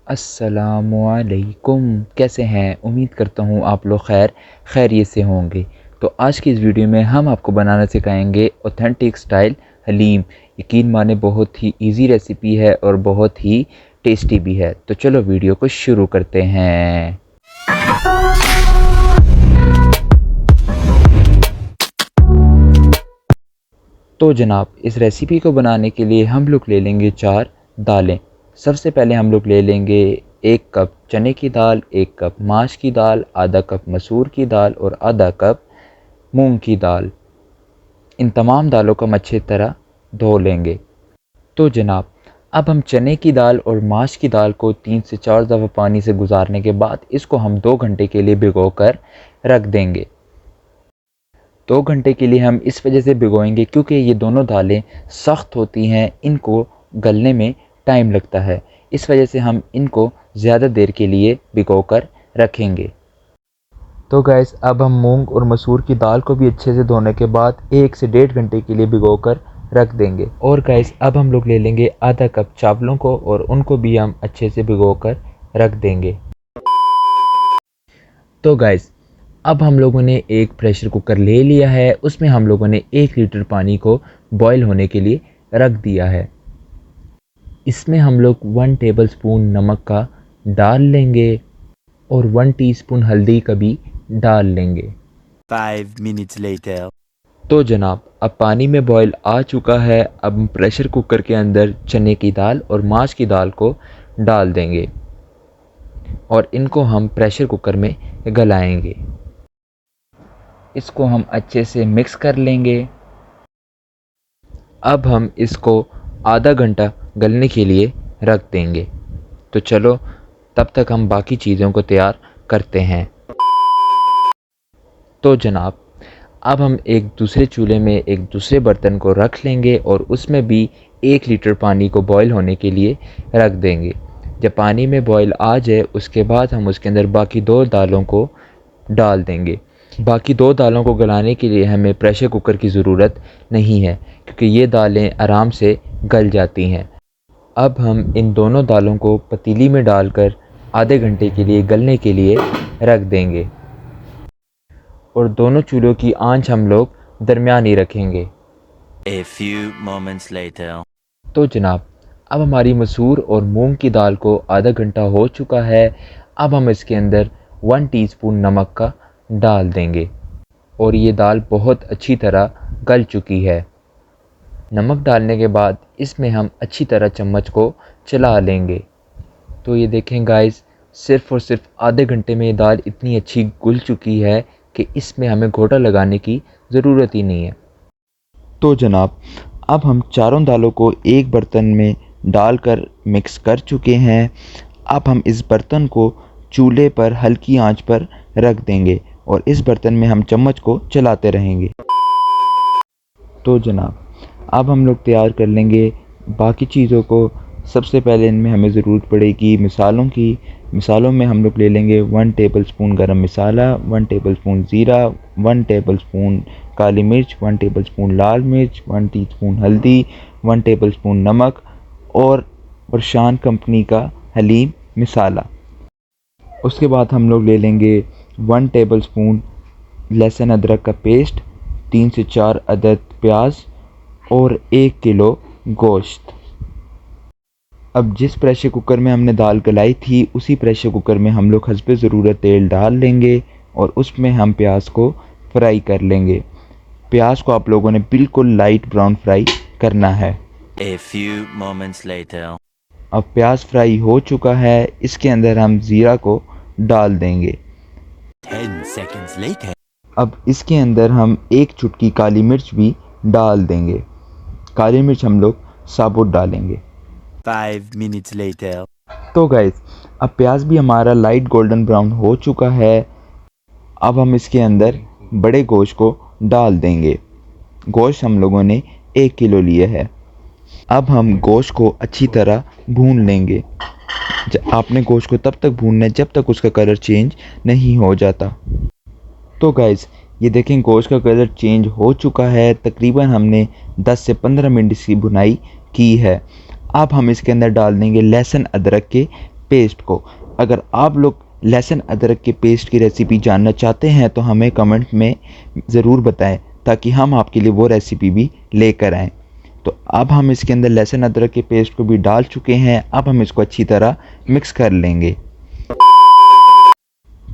अस्सलामुअलैकुम। कैसे हैं? उम्मीद करता हूँ आप लोग खैरियत से होंगे। तो आज की इस वीडियो में हम आपको बनाना सिखाएंगे ऑथेंटिक स्टाइल हलीम। यकीन माने बहुत ही इजी रेसिपी है और बहुत ही टेस्टी भी है। तो चलो वीडियो को शुरू करते हैं। तो जनाब, इस रेसिपी को बनाने के लिए हम लोग ले लेंगे 4 दालें। सबसे पहले हम लोग ले लेंगे 1 कप चने की दाल, 1 कप माश की दाल, आधा कप मसूर की दाल और आधा कप मूंग की दाल। इन तमाम दालों को हम अच्छी तरह धो लेंगे। तो जनाब, अब हम चने की दाल और माश की दाल को 3 से 4 दफ़ा पानी से गुजारने के बाद इसको हम 2 घंटे के लिए भिगो कर रख देंगे। 2 घंटे के लिए हम इस वजह से भिगोएंगे क्योंकि ये दोनों दालें सख्त होती हैं, इनको गलने में टाइम लगता है। इस वजह से हम इनको ज़्यादा देर के लिए भिगो कर रखेंगे। तो गैस, अब हम मूंग और मसूर की दाल को भी अच्छे से धोने के बाद 1 से 1.5 घंटे के लिए भिगो कर रख देंगे। और गैस, अब हम लोग ले लेंगे आधा कप चावलों को और उनको भी हम अच्छे से भिगो कर रख देंगे। तो गैस, अब हम लोगों ने एक प्रेशर कुकर ले लिया है, उसमें हम लोगों ने 1 लीटर पानी को बॉईल होने के लिए रख दिया है। इसमें हम लोग 1 टेबलस्पून नमक का डाल लेंगे और 1 टीस्पून हल्दी का भी डाल लेंगे। 5 minutes later. तो जनाब, अब पानी में बॉईल आ चुका है। अब हम प्रेशर कुकर के अंदर चने की दाल और माश की दाल को डाल देंगे और इनको हम प्रेशर कुकर में गलाएंगे। इसको हम अच्छे से मिक्स कर लेंगे। अब हम इसको आधा घंटा गलने के लिए रख देंगे। तो चलो, तब तक हम बाकी चीज़ों को तैयार करते हैं। तो जनाब, अब हम एक दूसरे चूल्हे में एक दूसरे बर्तन को रख लेंगे और उसमें भी 1 लीटर पानी को बॉईल होने के लिए रख देंगे। जब पानी में बॉईल आ जाए उसके बाद हम उसके अंदर बाकी 2 दालों को डाल देंगे। बाकी 2 दालों को गलाने के लिए हमें प्रेशर कुकर की ज़रूरत नहीं है क्योंकि ये दालें आराम से गल जाती हैं। अब हम इन दोनों दालों को पतीली में डालकर आधे घंटे के लिए गलने के लिए रख देंगे और दोनों चूल्हों की आंच हम लोग दरमियानी रखेंगे। A few moments later. तो जनाब, अब हमारी मसूर और मूंग की दाल को आधा घंटा हो चुका है। अब हम इसके अंदर 1 टीस्पून नमक का डाल देंगे और ये दाल बहुत अच्छी तरह गल चुकी है। नमक डालने के बाद इसमें हम अच्छी तरह चम्मच को चला लेंगे। तो ये देखें गाइस, सिर्फ़ और सिर्फ आधे घंटे में ये दाल इतनी अच्छी घुल चुकी है कि इसमें हमें घोटा लगाने की ज़रूरत ही नहीं है। तो जनाब, अब हम चारों दालों को एक बर्तन में डालकर मिक्स कर चुके हैं। अब हम इस बर्तन को चूल्हे पर हल्की आंच पर रख देंगे और इस बर्तन में हम चम्मच को चलाते रहेंगे। तो जनाब, अब हम लोग तैयार कर लेंगे बाकी चीज़ों को। सबसे पहले इनमें हमें ज़रूरत पड़ेगी मिसालों की। मिसालों में हम लोग ले लेंगे 1 टेबलस्पून गरम मसाला, 1 टेबलस्पून ज़ीरा, 1 टेबलस्पून काली मिर्च, 1 टेबलस्पून लाल मिर्च, 1 टीस्पून हल्दी, 1 टेबलस्पून नमक और बरशान कंपनी का हलीम मसाला। उसके बाद हम लोग ले लेंगे 1 टेबलस्पून लहसुन अदरक का पेस्ट, 3 से 4 अदद प्याज और 1 किलो गोश्त। अब जिस प्रेशर कुकर में हमने दाल गलाई थी उसी प्रेशर कुकर में हम लोग हस्बे ज़रूरत तेल डाल लेंगे और उसमें हम प्याज को फ्राई कर लेंगे। प्याज को आप लोगों ने बिल्कुल लाइट ब्राउन फ्राई करना है। A few moments later. अब प्याज फ्राई हो चुका है, इसके अंदर हम ज़ीरा को डाल देंगे। 10 seconds later. अब इसके अंदर हम 1 चुटकी काली मिर्च भी डाल देंगे। काली मिर्च हम लोग साबुत डालेंगे। 5 minutes later. तो गाइस, अब प्याज भी हमारा लाइट गोल्डन ब्राउन हो चुका है। अब हम इसके अंदर बड़े गोश्त को डाल देंगे। गोश्त हम लोगों ने 1 किलो लिया है। अब हम गोश्त को अच्छी तरह भून लेंगे। आपने गोश्त को तब तक भूनना है जब तक उसका कलर चेंज नहीं हो जाता। तो गाइस, ये देखें गोश्त का कलर चेंज हो चुका है। तकरीबन हमने 10 से 15 मिनट इसकी भुनाई की है। अब हम इसके अंदर डाल देंगे लहसुन अदरक के पेस्ट को। अगर आप लोग लहसुन अदरक के पेस्ट की रेसिपी जानना चाहते हैं तो हमें कमेंट में ज़रूर बताएं, ताकि हम आपके लिए वो रेसिपी भी लेकर आएँ। तो अब हम इसके अंदर लहसुन अदरक के पेस्ट को भी डाल चुके हैं। अब हम इसको अच्छी तरह मिक्स कर लेंगे।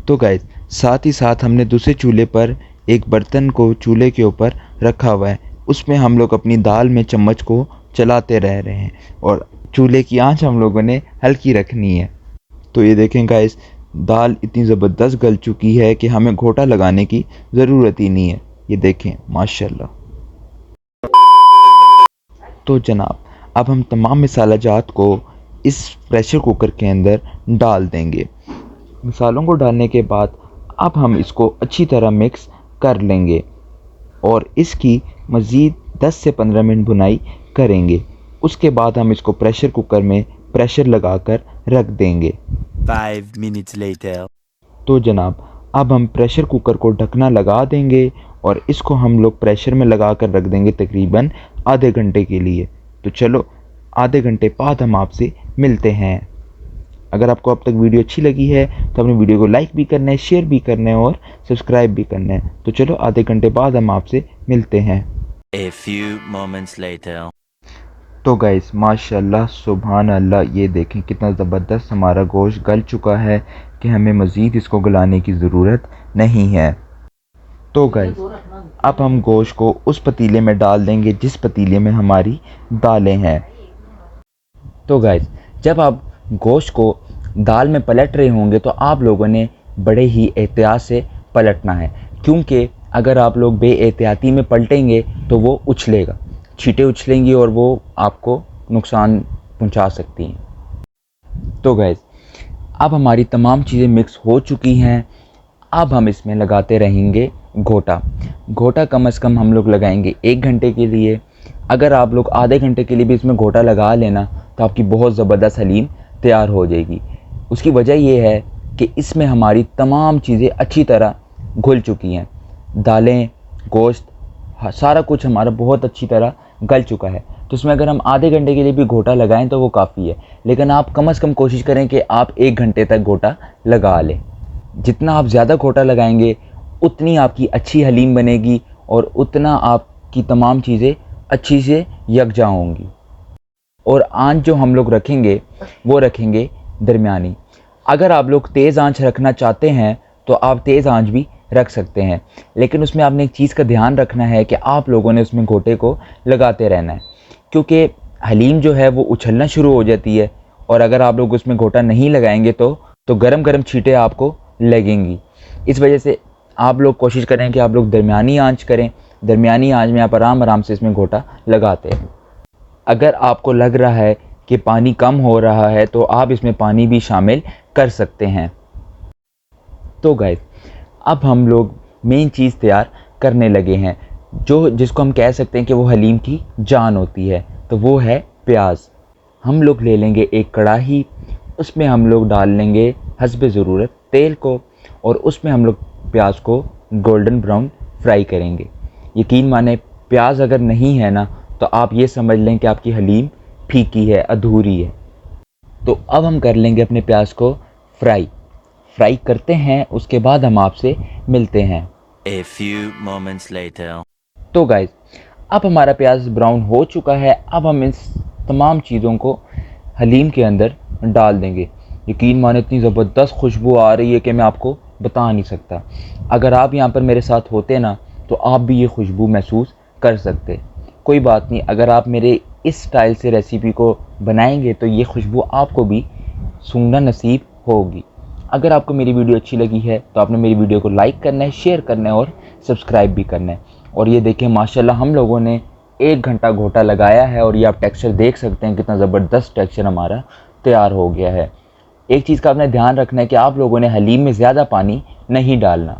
तो गाइस, साथ ही साथ हमने दूसरे चूल्हे पर एक बर्तन को चूल्हे के ऊपर रखा हुआ है। उसमें हम लोग अपनी दाल में चम्मच को चलाते रह रहे हैं और चूल्हे की आंच हम लोगों ने हल्की रखनी है। तो ये देखें गाइस, दाल इतनी ज़बरदस्त गल चुकी है कि हमें घोटा लगाने की ज़रूरत ही नहीं है। ये देखें माशाल्लाह। तो जनाब, अब हम तमाम मसाला जात को इस प्रेशर कुकर के अंदर डाल देंगे। मसालों को डालने के बाद अब हम इसको अच्छी तरह मिक्स कर लेंगे और इसकी मज़ीद 10 से 15 मिनट भुनाई करेंगे। उसके बाद हम इसको प्रेशर कुकर में प्रेशर लगाकर रख देंगे। 5 minutes later. तो जनाब, अब हम प्रेशर कुकर को ढकना लगा देंगे और इसको हम लोग प्रेशर में लगा कर रख देंगे तकरीबन आधे घंटे के लिए। तो चलो, आधे घंटे बाद हम आपसे मिलते हैं। अगर आपको अब तक वीडियो अच्छी लगी है तो अपने वीडियो को लाइक भी करना है, शेयर भी करना है और सब्सक्राइब भी करना है। तो चलो, आधे घंटे बाद हम आपसे मिलते हैं। A few moments later. तो गाइस, माशाल्लाह सुभान अल्लाह, ये देखें कितना ज़बरदस्त हमारा गोश्त गल चुका है कि हमें मज़ीद इसको गलाने की ज़रूरत नहीं है। तो गाइस, अब हम गोश्त को उस पतीले में डाल देंगे जिस पतीले में हमारी दालें हैं। तो गाइस, जब आप गोश्त को दाल में पलट रहे होंगे तो आप लोगों ने बड़े ही एहतियात से पलटना है, क्योंकि अगर आप लोग बेएहतियाती में पलटेंगे तो वो उछलेगा, छींटें उछलेंगी और वो आपको नुकसान पहुंचा सकती हैं। तो गाइस, अब हमारी तमाम चीज़ें मिक्स हो चुकी हैं। अब हम इसमें लगाते रहेंगे घोटा। घोटा कम से कम हम लोग लगाएंगे 1 घंटे के लिए। अगर आप लोग आधे घंटे के लिए भी इसमें घोटा लगा लेना तो आपकी बहुत ज़बरदस्त हलीम तैयार हो जाएगी। उसकी वजह यह है कि इसमें हमारी तमाम चीज़ें अच्छी तरह घुल चुकी हैं। दालें, गोश्त, सारा कुछ हमारा बहुत अच्छी तरह गल चुका है। तो इसमें अगर हम आधे घंटे के लिए भी घोटा लगाएं तो वो काफ़ी है, लेकिन आप कम से कम कोशिश करें कि आप 1 घंटे तक घोटा लगा लें। जितना आप ज़्यादा घोटा लगाएंगे उतनी आपकी अच्छी हलीम बनेगी और उतना आपकी तमाम चीज़ें अच्छी से यकजा होंगी। और आंच जो हम लोग रखेंगे वो रखेंगे दरमियानी। अगर आप लोग तेज़ आंच रखना चाहते हैं तो आप तेज़ आंच भी रख सकते हैं, लेकिन उसमें आपने एक चीज़ का ध्यान रखना है कि आप लोगों ने उसमें घोटे को लगाते रहना है, क्योंकि हलीम जो है वो उछलना शुरू हो जाती है और अगर आप लोग उसमें घोटा नहीं लगाएंगे तो गरम गरम छींटें आपको लगेंगी। इस वजह से आप लोग कोशिश करें कि आप लोग दरमियानी आंच करें। दरमियानी आंच में आप आराम आराम से इसमें घोटा लगाते हैं। अगर आपको लग रहा है कि पानी कम हो रहा है तो आप इसमें पानी भी शामिल कर सकते हैं। तो गाइस, अब हम लोग मेन चीज़ तैयार करने लगे हैं, जिसको हम कह सकते हैं कि वो हलीम की जान होती है, तो वो है प्याज। हम लोग ले लेंगे एक कढ़ाई, उसमें हम लोग डाल लेंगे हस्बे ज़रूरत तेल को और उसमें हम लोग प्याज को गोल्डन ब्राउन फ्राई करेंगे। यकीन माने, प्याज अगर नहीं है ना तो आप ये समझ लें कि आपकी हलीम फीकी है, अधूरी है। तो अब हम कर लेंगे अपने प्याज को फ्राई करते हैं। उसके बाद हम आपसे मिलते हैं। A few moments later. तो गाइस, अब हमारा प्याज ब्राउन हो चुका है। अब हम इस तमाम चीज़ों को हलीम के अंदर डाल देंगे। यकीन माने, इतनी ज़बरदस्त खुशबू आ रही है कि मैं आपको बता नहीं सकता। अगर आप यहाँ पर मेरे साथ होते ना तो आप भी ये खुशबू महसूस कर सकते। कोई बात नहीं, अगर आप मेरे इस स्टाइल से रेसिपी को बनाएंगे तो ये खुशबू आपको भी सूंघना नसीब होगी। अगर आपको मेरी वीडियो अच्छी लगी है तो आपने मेरी वीडियो को लाइक करना है, शेयर करना है और सब्सक्राइब भी करना है। और ये देखें माशाल्लाह, हम लोगों ने 1 घंटा घोटा लगाया है और ये आप टेक्सचर देख सकते हैं, कितना ज़बरदस्त टेक्सचर हमारा तैयार हो गया है। एक चीज़ का आपने ध्यान रखना है कि आप लोगों ने हलीम में ज़्यादा पानी नहीं डालना।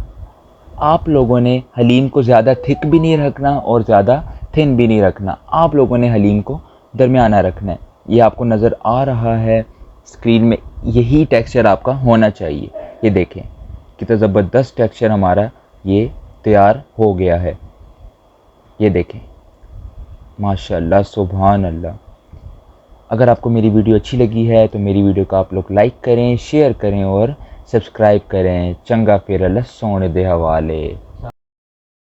आप लोगों ने हलीम को ज़्यादा थिक भी नहीं रखना और ज़्यादा थिन भी नहीं रखना। आप लोगों ने हलीम को दरमियाना रखना है। ये आपको नज़र आ रहा है स्क्रीन में, यही टेक्सचर आपका होना चाहिए। ये देखें कितना ज़बरदस्त टेक्सचर हमारा ये तैयार हो गया है। ये देखें माशाल्लाह सुभान अल्लाह, अगर आपको मेरी वीडियो अच्छी लगी है तो मेरी वीडियो को आप लोग लाइक करें, शेयर करें और सब्सक्राइब करें। चंगा फिर अल्लाह सोने दे हवाले।